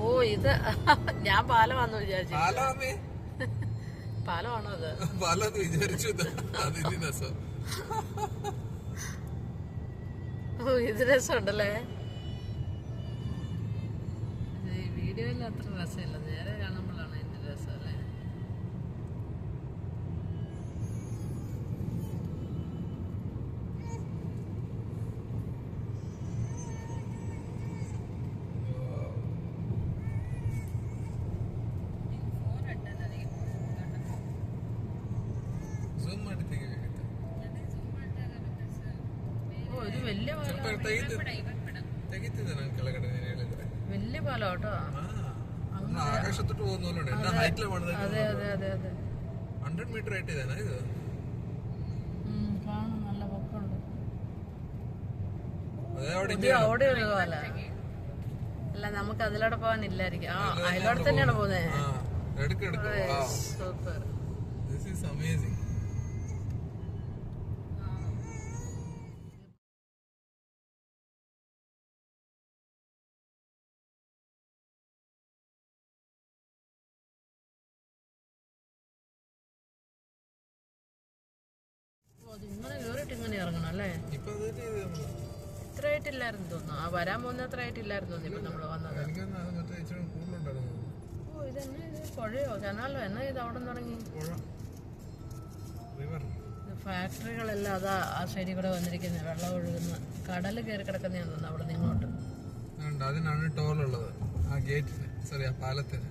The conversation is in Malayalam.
ഓ ഇത് ഞാൻ പാലമാണെന്ന് വിചാരിച്ചു. പാലമാണോ അത്? പാലന്ന് വിചാരിച്ചു. ഓ ഇത് രസമുണ്ടല്ലേ. വീഡിയോയിൽ അത്ര രസമില്ല, നേരെ കാണുമ്പോഴാണ് അതിന്റെ രസം അല്ലേ. ഒരു വലിയ വലിയ പാലം കേട്ടോ. ആകാശത്തോട്ട് പോകുന്നോലുണ്ട്. അതെ അതെ അതെ അതെ 100 മീറ്റർ ആയിട്ട് ഇതാണ് ഇത്. കാണും, നല്ല പൊക്കമുണ്ട്. അവിടെ ഒരു പാല അല്ല, നമുക്ക് അതിലൂടെ പോകാനില്ലായിരിക്കും. ആ അതിലൂടെ തന്നെയാണ് പോകുന്നത്. സൂപ്പർ. ഇങ്ങനെ കേറിട്ട് ഇങ്ങനെ ഇറങ്ങണം അല്ലേ. ഇത്രയായിട്ടില്ലായിരുന്നു തോന്നുന്നു. ആ വരാൻ പോകുന്ന അത്ര ആയിട്ടില്ലായിരുന്നു തോന്നുന്നു ഇപ്പൊ നമ്മള് വന്നത്. ഓ ഇതെന്നെ ഇത് പുഴയോ കനാലോ എന്നാ ഇത് അവിടെ നിന്ന് തുടങ്ങി. ഫാക്ടറികളെല്ലാം അതാ ആ സൈഡിൽ കൂടെ വന്നിരിക്കുന്നത്. വെള്ളം ഒഴുകുന്ന കടല് കയറി കിടക്കുന്നതാന്ന് തോന്നുന്നു അവിടെ നിന്ന് ഇങ്ങോട്ട്. അതിനാണ് ടോൾ ഉള്ളത് ആ ഗേറ്റിന്, സോറി ആ പാലത്തിന്.